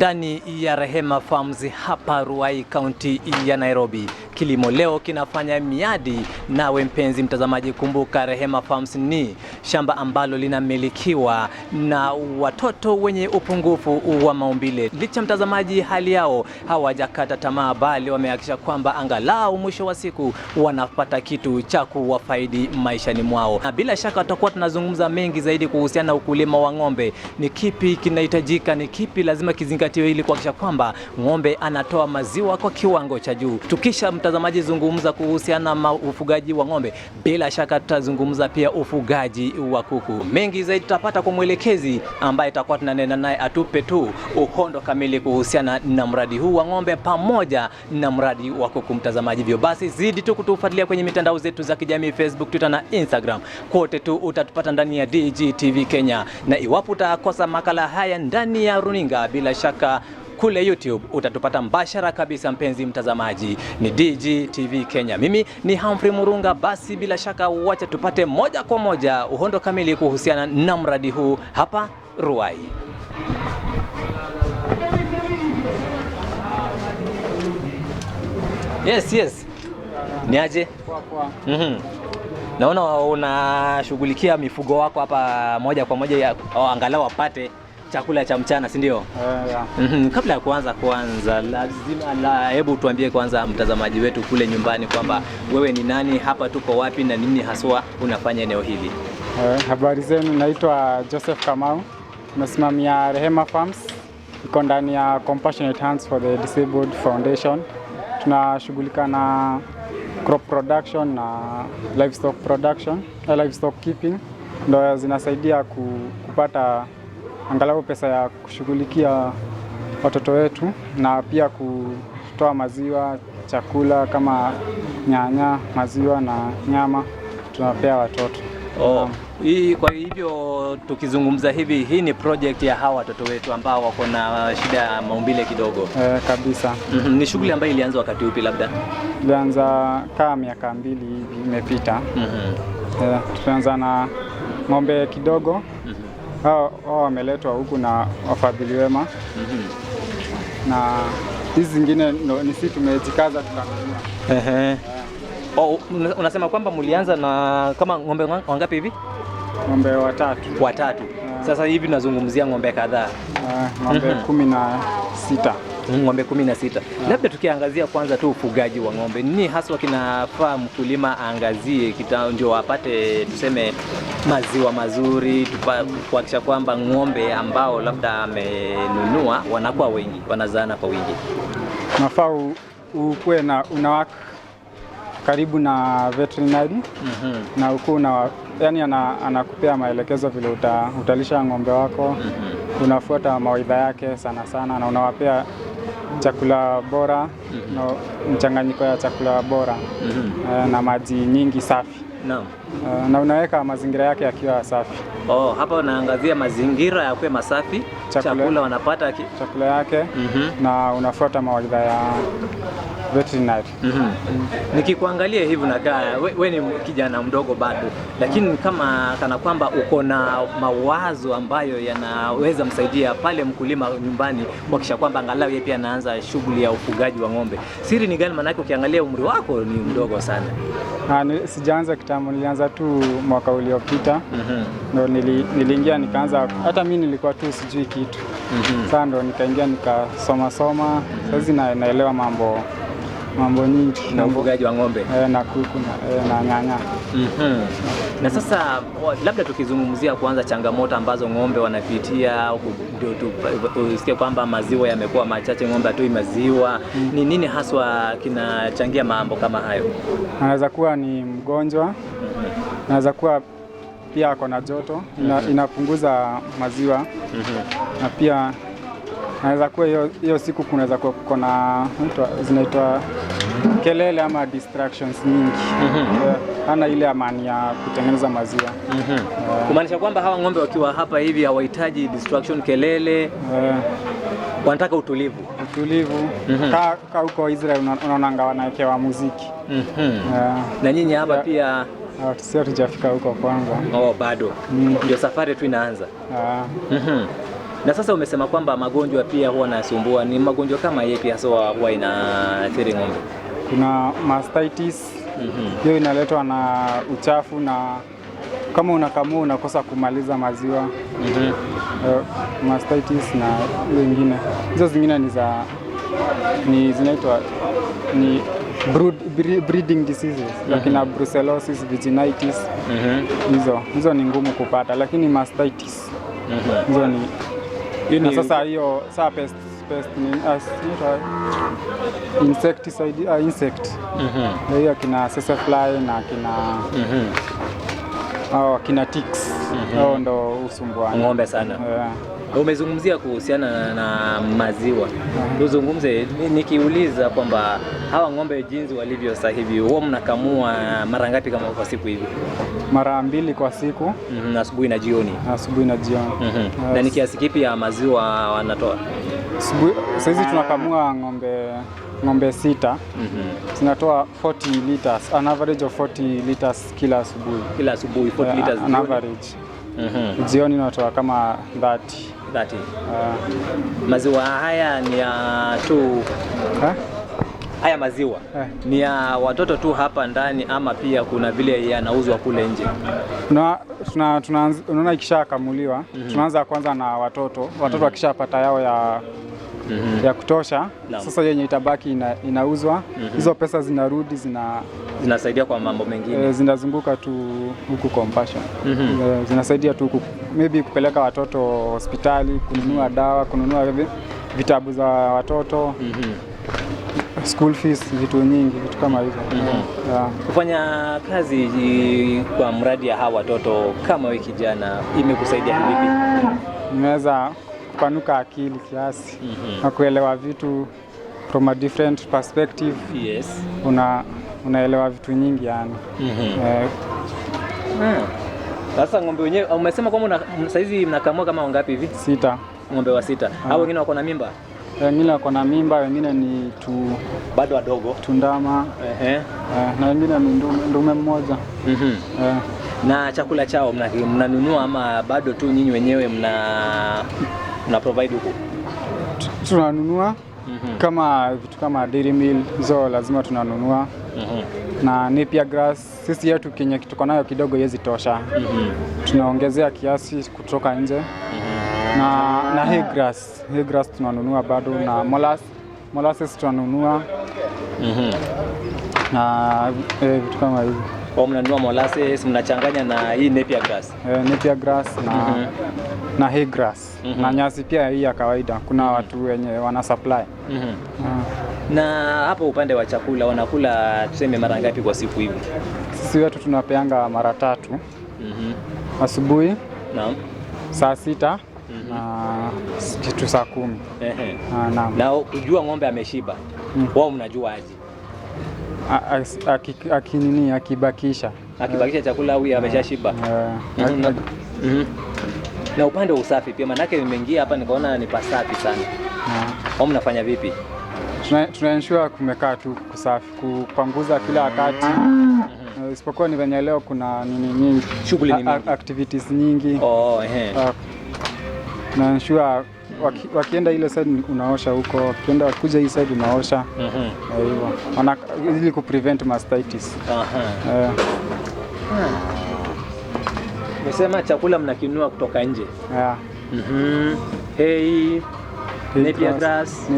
Ndani ya Rehema Farms hapa Ruai County ya Nairobi. Kilimo leo kinafanya miadi, nawe mpenzi mtazamaji, kumbuka Rehema Farms ni shamba ambalo linamilikiwa na watoto wenye upungufu wa maumbile. Licha mtazamaji hali yao hawajakata tamaa, bali wamehakikisha kwamba angalau mwisho wa siku wanapata kitu cha kuwafaidi maishani mwao. Na bila shaka tutakuwa tunazungumza mengi zaidi kuhusiana na ukulima wa ng'ombe. Ni kipi kinahitajika, ni kipi lazima kizingatiwe ili kuhakikisha kwamba ng'ombe anatoa maziwa kwa kiwango cha juu. Tukisha mtazamaji zungumza kuhusiana na ufugaji wa ng'ombe, bila shaka tutazungumza pia ufugaji wa kuku. Mengi zaidi tutapata kwa mwelekezi ambaye tutakuwa tunanena naye atupe tu uhondo kamili kuhusiana na mradi huu wa ng'ombe pamoja na mradi wa kuku. Mtazamaji, hivyo basi zidi tu kutufuatilia kwenye mitandao zetu za kijamii, Facebook, Twitter na Instagram. Kote tu utatupata ndani ya DGTV Kenya, na iwapo utakosa makala haya ndani ya runinga, bila shaka kule YouTube utatupata mbashara kabisa. Mpenzi mtazamaji, ni DGTV Kenya. Mimi ni Humphrey Murunga. Basi bila shaka wacha tupate moja kwa moja uhondo kamili kuhusiana na mradi huu hapa Ruai. Yes. Ni aje? Naona unashughulikia mifugo wako hapa moja kwa moja angalau wapate chakula cha mchana, si ndio? Kabla ya kwanza lazima hebu tuambie kwanza mtazamaji wetu kule nyumbani kwamba wewe ni nani, hapa tuko wapi na nini haswa unafanya eneo hili? Habari zenu, naitwa Joseph Kamau. Nasimamia Rehema Farms. Iko ndani ya Compassionate Hands for the Disabled Foundation. Tunashughulika na crop production na livestock production, livestock keeping. Ndio zinasaidia kupata angalau pesa ya kushughulikia watoto wetu na pia kutoa maziwa, chakula kama nyanya, maziwa na nyama tunapea watoto. Kwa hivyo tukizungumza hivi, hii ni project ya hawa watoto wetu ambao wako na shida ya maumbile kidogo. Kabisa. Ni shughuli ambayo ilianza wakati upi labda? Ilianza kama miaka 2 hivi imepita. Tulianza na ng'ombe kidogo. Hao wameletwa huku na wafadhili wema. Na hizi zingine ni sisi tumejikaza tukanunua. Unasema kwamba mlianza na kama ng'ombe wangapi hivi? Ng'ombe watatu. Sasa hivi nazungumzia ng'ombe kadhaa. Ng'ombe 16. Ng'ombe 16. Labda tukiangazia kwanza tu ufugaji wa ng'ombe, nini haswa kinafaa mkulima aangazie ndio apate tuseme maziwa mazuri, kuhakikisha kwamba ng'ombe ambao labda amenunua wanakuwa wengi, wanazaana kwa wingi? Nafaa ukuwe na unawaka karibu na veterinary. Na uko yani anakupea maelekezo vile utalisha ng'ombe wako. Unafuata mawaidha yake sana na unawapea chakula bora na mchanganyiko ya chakula bora na maji nyingi safi. Naam. Na unaweka mazingira yake yakiwa safi. Hapa unaangazia mazingira yakuwe masafi, chakula wanapata chakula yake na unafuata mawaidha ya veterinary. Nikikuangalia hivi nakaa wewe ni kijana mdogo bado, lakini kana kwamba uko na mawazo ambayo yanaweza msaidia pale mkulima nyumbani kuhakikisha kwamba angalau yeye pia anaanza shughuli ya ufugaji wa ng'ombe. Siri ni gani? Maana ukiangalia umri wako ni mdogo sana. Sijaanza kitambo, nilianza tu mwaka uliopita. Ndio niliingia nikaanza, hata mimi nilikuwa tu sijui kitu. Sasa ndo nikaingia nikasoma. Sasa naelewa mambo nyingi na ufugaji wa ng'ombe na kuku na nyanya. Na sasa labda tukizungumzia kwanza changamoto ambazo ng'ombe wanapitia, ndio usikie kwamba maziwa yamekuwa machache, ng'ombe hatoi maziwa. Ni nini haswa kinachangia mambo kama hayo? Anaweza kuwa ni mgonjwa. Anaweza kuwa pia ako na joto, inapunguza maziwa. Na pia anaweza kuwa hiyo siku kunaweza kuwa kuna zinaitwa kelele ama distractions nyingi. Hana ile amani ya kutengeneza maziwa. Kumaanisha kwamba hawa ng'ombe wakiwa hapa hivi hawahitaji distraction, kelele. Wanataka utulivu. Ka huko Israel unaona wanawekewa muziki. Na nyinyi hapa pia sio tujafika huko kwanza. Bado. Ndio safari tu inaanza. Na sasa umesema kwamba magonjwa pia huwa yanasumbua. Ni magonjwa kama yapi hasa huwa inaathiri ng'ombe? Kuna mastitis. Hiyo inaletwa na uchafu, na kama unakamua unakosa kumaliza maziwa. Mastitis na wengine. Hizo zingine ni zinaitwa ni breeding diseases, lakini brucellosis, vaginitis. Hizo ni ngumu kupata, lakini mastitis hizo ni na sasa hiyo pest ni insect. Hiyo kina sesefly na kina ticks. Hao ndo usumbua ng'ombe sana. Umezungumzia kuhusiana na maziwa. Tuzungumze, nikiuliza kwamba hawa ng'ombe jinsi walivyo sasa hivi, huwa mnakamua mara ngapi kama kwa siku hivi? Mara 2 kwa siku. Asubuhi na jioni. Asubuhi na jioni. Na ni kiasi kipi ya maziwa wanatoa? Sasa hizi tunakamua ng'ombe 6. Zinatoa 40 liters, an average of 40 liters kila asubuhi. Kila asubuhi 40 liters an average. Jioni natoa kama 30. Maziwa haya ni ya tu haya maziwa ni ya watoto tu hapa ndani, ama pia kuna vile yanauzwa kule nje? Unaona ikishakamuliwa tunaanza kwanza na watoto wakishapata yao ya kutosha. Sasa yenye itabaki inauzwa. Hizo pesa zinarudi zinasaidia kwa mambo mengine. Zinazunguka tu huku compassion. Zinasaidia tu maybe kupeleka watoto hospitali, kununua dawa, kununua vitabu za watoto, school fees, vitu kama hivyo. Kufanya kazi kwa mradi ya hawa watoto kama wewe kijana imekusaidia vipi? Nimeweza kupanuka akili kiasi na kuelewa vitu from a different perspective. Yes. Unaelewa vitu nyingi yani. Sasa ng'ombe wenyewe umesema kwamba saizi mnakamua kama wangapi hivi? 6. Ng'ombe wa 6. Hao wengine wako na mimba? Wengine wako na mimba, wengine ni bado wadogo, tundama. Na wengine ni ndume mmoja. Na chakula chao mnanunua ama bado tu nyinyi wenyewe mna provide huko? Tunanunua. Kama vitu kama dairy meal hizo lazima tunanunua. Na napier grass sisi yetu Kenya tuko nayo kidogo yezi tosha. Tunaongezea kiasi kutoka nje. Na hay grass tunanunua bado, na molasses tunanunua. Na vitu kama hivi. Kwa mnanunua molasses, mnachanganya na hii napier grass. Napier grass na hay grass. Na nyasi pia hii ya kawaida. Kuna watu wenye wana supply. Na hapo upande wa chakula wanakula tuseme mara ngapi kwa siku hivi? Sisi wetu tunapeanga mara 3. Asubuhi. Naam. Saa 6. Kitu saa 10. Naam. Na kujua ng'ombe ameshiba. Wao mnajua aje? Akibakisha chakula au ameshashiba. Na upande wa usafi pia, manake nimeingia hapa nikaona ni pasafi sana. Wao mnafanya vipi? Tuna-ensure kumekaa tu kusafi, kupanguza kila wakati. Isipokuwa ni venye leo kuna nyingi, shughuli nyingi, activities nyingi. Na-ensure wakienda ile side unaosha huko, wakienda kuja hii side unaosha. Hivyo. Ili kuprevent mastitis. Umesema chakula mnakinunua kutoka nje? Hay, napier grass.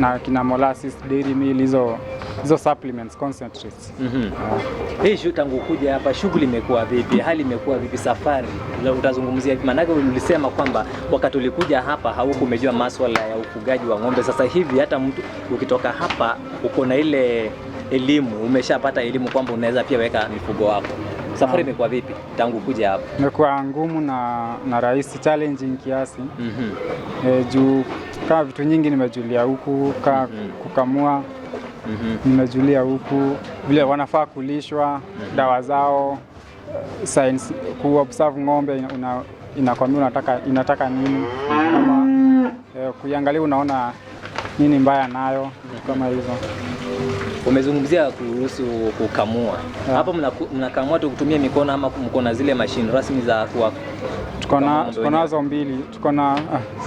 Na kina molasses, dairy meal, hizo supplements, concentrates. Hii tangu kuja hapa shughuli imekuwa vipi? Hali imekuwa vipi? Safari utazungumzia, maanake ulisema kwamba wakati ulikuja hapa haukumejua masuala ya ufugaji wa ng'ombe. Sasa hivi hata mtu ukitoka hapa uko na ile elimu, umeshapata elimu kwamba unaweza pia weka mifugo wako. Safari imekuwa vipi tangu kuja hapa? Imekuwa ngumu na rahisi, challenging kiasi. Juu kama vitu nyingi nimejulia huku, kukamua. Nimejulia huku vile wanafaa kulishwa, dawa zao, science, kuobserve ng'ombe inakwambia inataka nini. Kuiangalia unaona nini mbaya nayo, vitu kama hizo. Umezungumzia kuhusu kukamua. Hapo mnakamua tu kutumia mikono ama mko na zile mashine rasmi za tuko nazo mbili.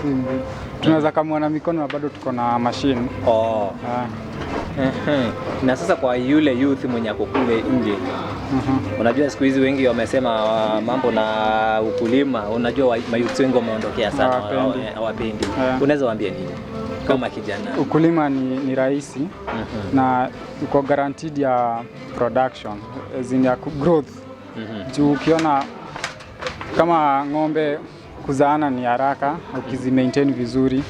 Si mbili. Tunaweza kamua na mikono na bado tuko na mashine. Na sasa kwa yule youth mwenye ako kule nje, unajua siku hizi wengi wamesema mambo na ukulima, unajua mayouth wengi wameondokea sana, hawapendi. Unaweza waambia nini kama kijana? Ukulima ni rahisi na uko guaranteed ya production, ya growth. Juu ukiona kama ng'ombe kuzaana ni haraka, ukizimaintain vizuri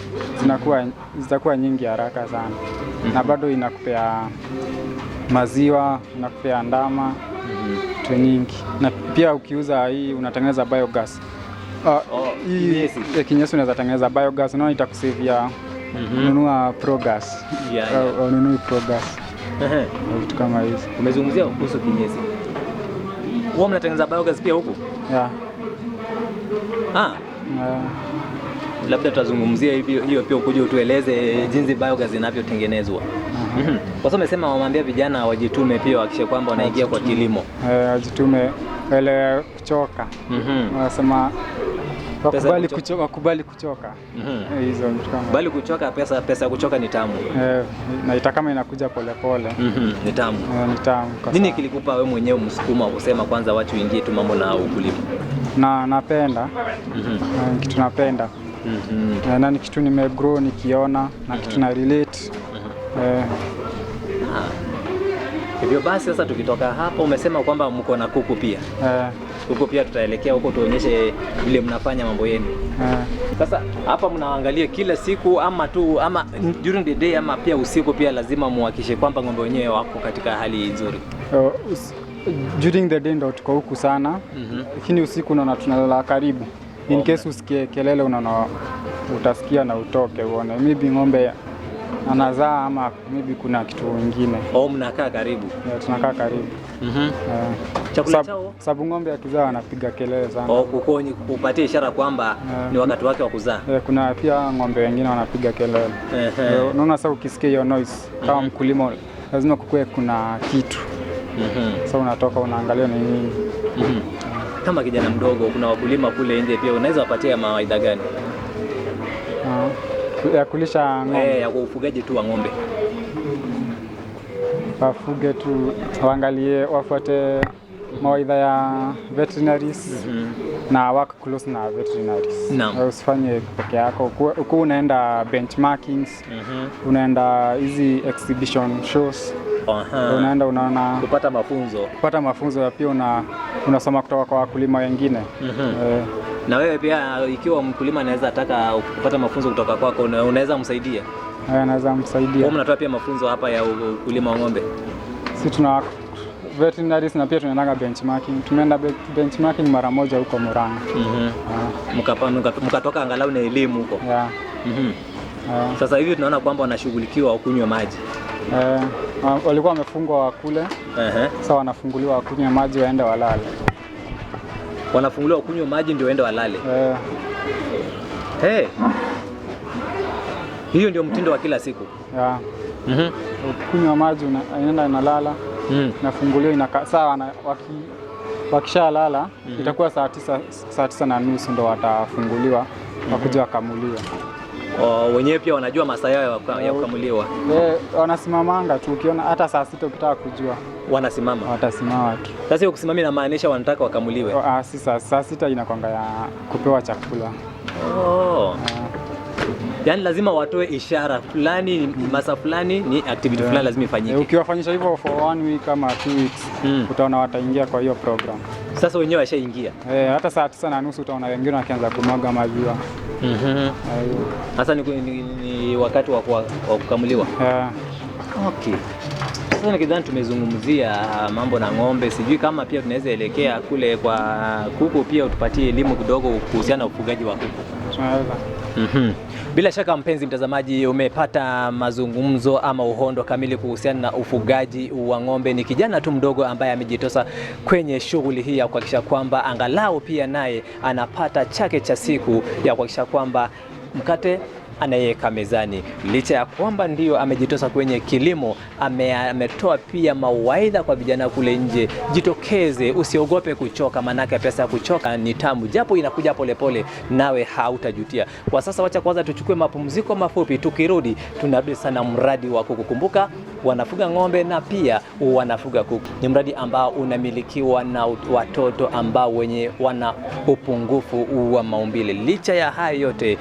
zitakuwa nyingi haraka sana. Na bado inakupea maziwa, inakupea ndama tu nyingi. Na pia ukiuza hii unatengeneza biogas. Hii kinyesi unaweza tengeneza biogas, unaona itakusavia ununua progas. Ununui progas. Vitu kama hizo. Umezungumzia kuhusu kinyesi. Wao mnatengeneza biogas pia huku? Labda tutazungumzia hiyo pia, ukuje utueleze jinsi biogas zinavyotengenezwa. Kwa sababu umesema waambia vijana wajitume pia, wakisha kwamba wanaingia kwa kilimo. Wajitume ile kuchoka. Wanasema wakubali kuchoka. Hizo vitu kama. Bali kuchoka, pesa kuchoka ni tamu. Na kama inakuja polepole. Ni tamu. Ni tamu. Nini kilikupa wewe mwenyewe msukumo wa kusema kwanza watu ingie tu mambo na ukulima? Napenda. Kitu napenda. Na ni kitu nimegrow nikiona na kitu na relate. Hivyo basi sasa tukitoka hapa, umesema kwamba mko na kuku pia. Kuku pia tutaelekea huko tuonyeshe vile mnafanya mambo yenu. Sasa hapa mnaangalia kila siku ama during the day ama pia usiku pia lazima muhakikishe kwamba ng'ombe wenyewe wako katika hali nzuri? During the day ndo tuko huku sana. Lakini usiku naona tunalala karibu. In case usikie kelele unaona utasikia na utoke uone maybe ng'ombe anazaa ama maybe kuna kitu kingine. Mnakaa karibu? Tunakaa karibu. Chakula chao? Sababu ng'ombe akizaa anapiga kelele sana. Kupatia ishara kwamba ni wakati wake wa kuzaa. Kuna pia ng'ombe wengine wanapiga kelele. Unaona sasa ukisikia hiyo noise kama mkulima lazima kukue kuna kitu. Sasa unatoka unaangalia ni nini. Kama kijana mdogo, kuna wakulima kule nje pia, unaweza wapatia mawaidha gani? Ya kulisha ng'ombe. Ya ufugaji tu wa ng'ombe. Wafuge tu, wafuate mawaidha ya veterinaries na work close na veterinaries. Usifanye peke yako. Uko unaenda benchmarkings, unaenda hizi exhibition shows. Unaenda unaona kupata mafunzo ya pia unasoma kutoka kwa wakulima wengine. Na wewe pia ikiwa mkulima anaweza taka kupata mafunzo kutoka kwako, unaweza msaidia? Naweza msaidia. Mnatoa pia mafunzo hapa ya ukulima wa ng'ombe? Si tuna veterinaries na pia tunaenda benchmarking. Tumeenda benchmarking mara moja huko Murang'a. Mkatoka angalau na elimu huko. Sasa hivi tunaona kwamba wanashughulikiwa kunywa maji. Walikuwa wamefungwa wakule. Sasa wanafunguliwa kunywa maji waende walale. Wanafunguliwa kunywa maji ndio waende walale. Hiyo ndio mtindo wa kila siku. Kunywa maji inaenda inalala. Nafunguliwa inakaa sawa, wakishalala itakuwa saa 9:30 ndo watafunguliwa wakuja wakamuliwa. Wenyewe pia wanajua masaa yao ya kukamuliwa. Wanasimamanga tu, ukiona hata saa 6 ukitaka kujua wanasimama. Watasimama tu. Sasa hiyo kusimamia inamaanisha wanataka wakamuliwe. Si saa 6 inakwanga ya kupewa chakula. Yaani lazima watoe ishara fulani, masaa fulani ni activity fulani lazima ifanyike. Ukiwafanyisha hivyo for 1 week ama 2 weeks, utaona wataingia kwa hiyo program. Sasa wenyewe washaingia. Hata saa 9:30 utaona wengine wakianza kumwaga maziwa. Sasa ni wakati wa kukamuliwa. Okay. Sasa nikidhani tumezungumzia mambo na ng'ombe, sijui kama pia tunaweza elekea kule kwa kuku pia utupatie elimu kidogo kuhusiana na ufugaji wa kuku. Tunaweza. Bila shaka mpenzi mtazamaji, umepata mazungumzo ama uhondo kamili kuhusiana na ufugaji wa ng'ombe. Ni kijana tu mdogo ambaye amejitosa kwenye shughuli hii ya kuhakikisha kwamba angalau pia naye anapata chake cha siku ya kuhakikisha kwamba mkate anayeweka mezani. Licha ya kwamba ndio amejitosa kwenye kilimo, ametoa pia mawaidha kwa vijana kule nje. Jitokeze, usiogope kuchoka, manake pesa ya kuchoka ni tamu, japo inakuja polepole, nawe hautajutia. Kwa sasa wacha kwanza tuchukue mapumziko mafupi, tukirudi tunarudi sana mradi wa kuku. Kumbuka wanafuga ng'ombe na pia wanafuga kuku. Ni mradi ambao unamilikiwa na watoto ambao wenye wana upungufu wa maumbile. Licha ya hayo yote,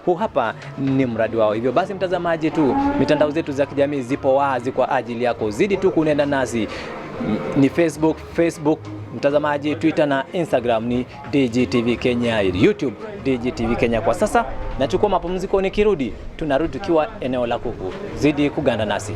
huu hapa ni mradi wao. Hivyo basi mtazamaji tu, mitandao zetu za kijamii zipo wazi kwa ajili yako. Zidi tu kunenda nasi. Ni Facebook mtazamaji, Twitter na Instagram ni DGTV Kenya, YouTube DGTV Kenya. Kwa sasa nachukua mapumziko, nikirudi tunarudi tukiwa eneo la kuku. Zidi kuganda nasi.